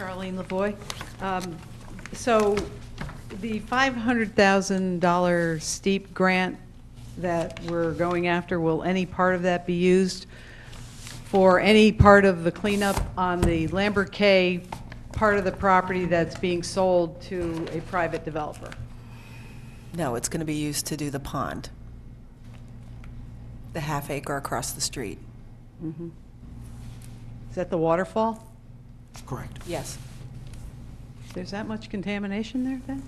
Charlene Lavoie. So the $500,000 steep grant that we're going after, will any part of that be used for any part of the cleanup on the Lambert K part of the property that's being sold to a private developer? No, it's going to be used to do the pond, the half acre across the street. Is that the waterfall? Correct. Yes. There's that much contamination there then?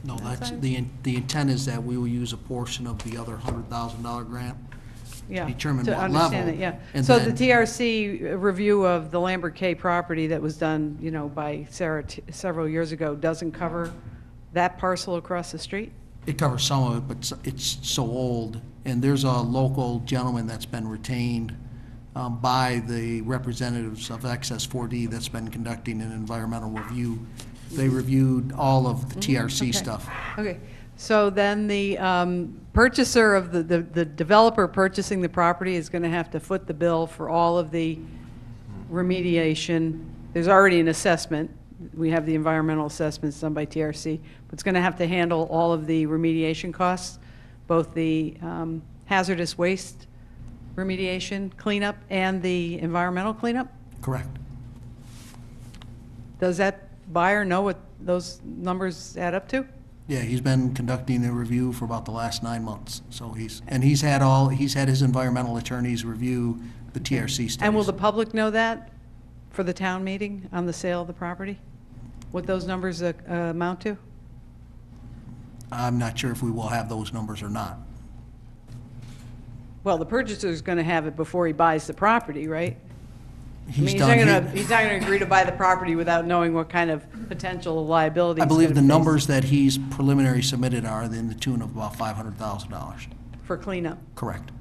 No, that's, Outside? the intent is that we will use a portion of the other $100,000 grant. Yeah, Determine to what understand level, it, yeah. and So the then- TRC review of the Lambert K property that was done, you know, by Sarah several years ago doesn't cover that parcel across the street? It covers some of it, but it's so old, and there's a local gentleman that's been retained by the representatives of Access 4D that's been conducting an environmental review. They reviewed all of the TRC Okay. stuff. Okay, so then the purchaser of the developer purchasing the property is going to have to foot the bill for all of the remediation. There's already an assessment. We have the environmental assessments done by TRC, but it's going to have to handle all of the remediation costs, both the hazardous waste remediation cleanup and the environmental cleanup? Correct. Does that buyer know what those numbers add up to? Yeah, he's been conducting a review for about the last 9 months, so he's had his environmental attorneys review the TRC studies. And will the public know that for the town meeting on the sale of the property? What those numbers amount to? I'm not sure if we will have those numbers or not. Well, the purchaser's going to have it before he buys the property, right? I mean, He's done, he's not going to agree to buy the property without knowing what kind of potential liability. I he's believe gonna the face numbers that he's preliminary submitted are in the tune of about $500,000. for cleanup. Correct.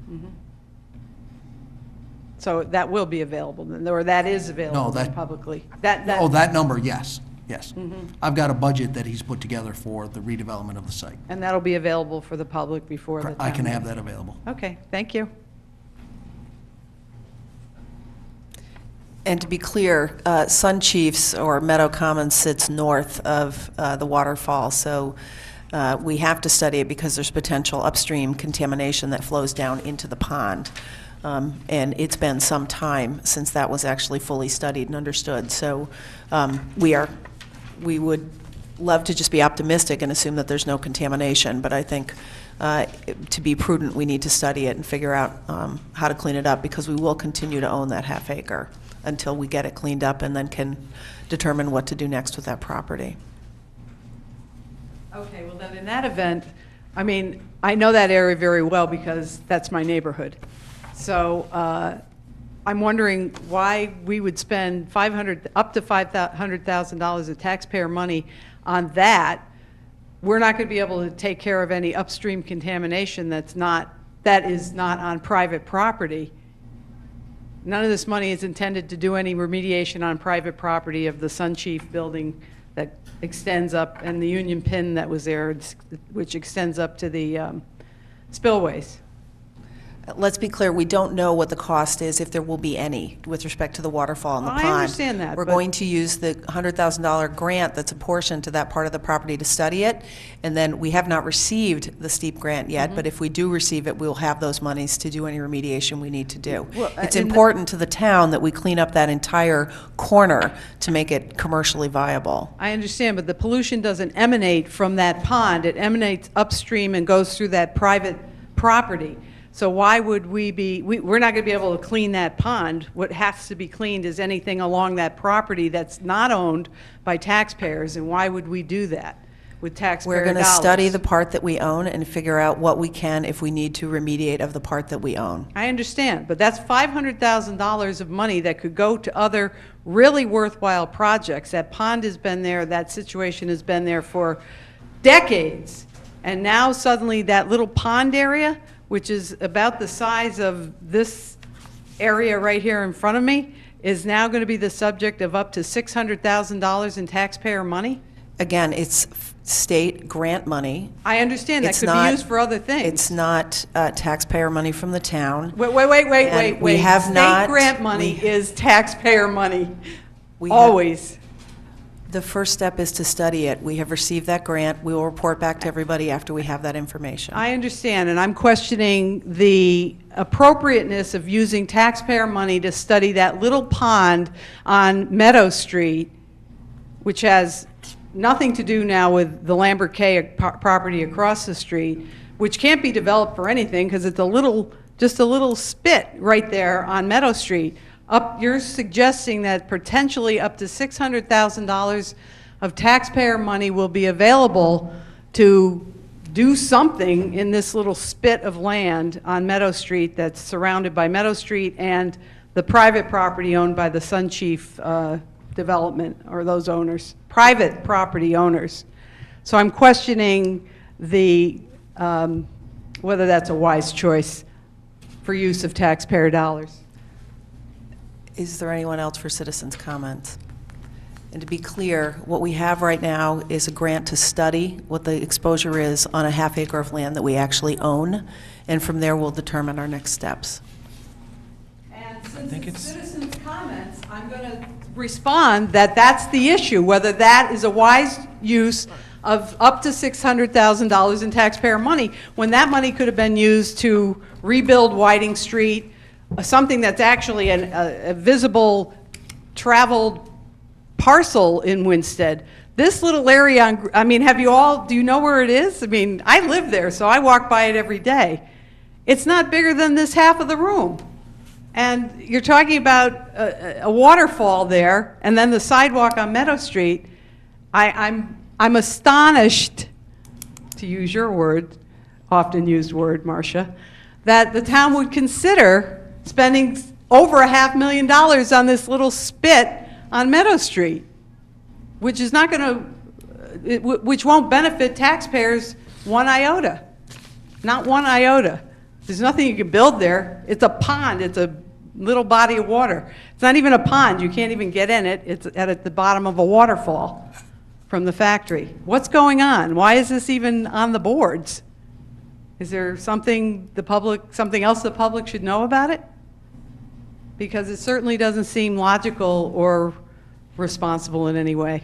So that will be available, then, or that is available that- publicly. Oh, that number, yes, yes. Mm-hmm. I've got a budget that he's put together for the redevelopment of the site. And that'll be available for the public before the town. I can have meeting. that available. Okay, thank you. And to be clear, Sun Chiefs or Meadow Commons sits north of the waterfall, so we have to study it because there's potential upstream contamination that flows down into the pond. And it's been some time since that was actually fully studied and understood. So we would love to just be optimistic and assume that there's no contamination, but I think to be prudent, we need to study it and figure out how to clean it up, because we will continue to own that half acre until we get it cleaned up and then can determine what to do next with that property. Okay, well then in that event, I mean, I know that area very well because that's my neighborhood. So I'm wondering why we would spend up to $500,000 of taxpayer money on that. We're not going to be able to take care of any upstream contamination that is not on private property. None of this money is intended to do any remediation on private property of the Sun Chief building that extends up, and the Union Pin that was there, which extends up to the spillways. Let's be clear, we don't know what the cost is, if there will be any, with respect to the waterfall and the I pond. understand that, We're but- going to use the $100,000 grant that's apportioned to that part of the property to study it, and then we have not received the steep grant yet, Mm-hmm. but if we do receive it, we'll have those monies to do any remediation we need to do. Well, It's in the- important to the town that we clean up that entire corner to make it commercially viable. I understand, but the pollution doesn't emanate from that pond. It emanates upstream and goes through that private property. So why would we're not going to be able to clean that pond. What has to be cleaned is anything along that property that's not owned by taxpayers, and why would we do that with taxpayer We're dollars? going to study the part that we own and figure out what we can, if we need to remediate of the part that we own. I understand, but that's $500,000 of money that could go to other really worthwhile projects. That pond has been there, that situation has been there for decades. And now suddenly that little pond area, which is about the size of this area right here in front of me, is now going to be the subject of up to $600,000 in taxpayer money? Again, it's state grant money. I understand that It's could not- be used for other things. It's not taxpayer money from the town. Wait. And we have State not- grant money is taxpayer money, We have- always. The first step is to study it. We have received that grant. We will report back to everybody after we have that information. I understand, and I'm questioning the appropriateness of using taxpayer money to study that little pond on Meadow Street, which has nothing to do now with the Lambert K property across the street, which can't be developed for anything because it's just a little spit right there on Meadow Street. You're suggesting that potentially up to $600,000 of taxpayer money will be available to do something in this little spit of land on Meadow Street that's surrounded by Meadow Street and the private property owned by the SunChief development, or those owners, private property owners. So I'm questioning whether that's a wise choice for use of taxpayer dollars. Is there anyone else for citizens' comments? And to be clear, what we have right now is a grant to study what the exposure is on a half acre of land that we actually own, and from there we'll determine our next steps. And since it's citizens' comments, I'm going to respond that that's the issue, whether that is a wise use of up to $600,000 in taxpayer money, when that money could have been used to rebuild Whiting Street, something that's actually a visible traveled parcel in Winstead. This little area, do you know where it is? I mean, I live there, so I walk by it every day. It's not bigger than this half of the room. And you're talking about a waterfall there, and then the sidewalk on Meadow Street. I'm astonished, to use your word, often used word, Marcia, that the town would consider spending over $500,000 on this little spit on Meadow Street, which is not going to, which won't benefit taxpayers one iota, not one iota. There's nothing you can build there. It's a pond. It's a little body of water. It's not even a pond. You can't even get in it. It's at the bottom of a waterfall from the factory. What's going on? Why is this even on the boards? Is there something else the public should know about it? Because it certainly doesn't seem logical or responsible in any way.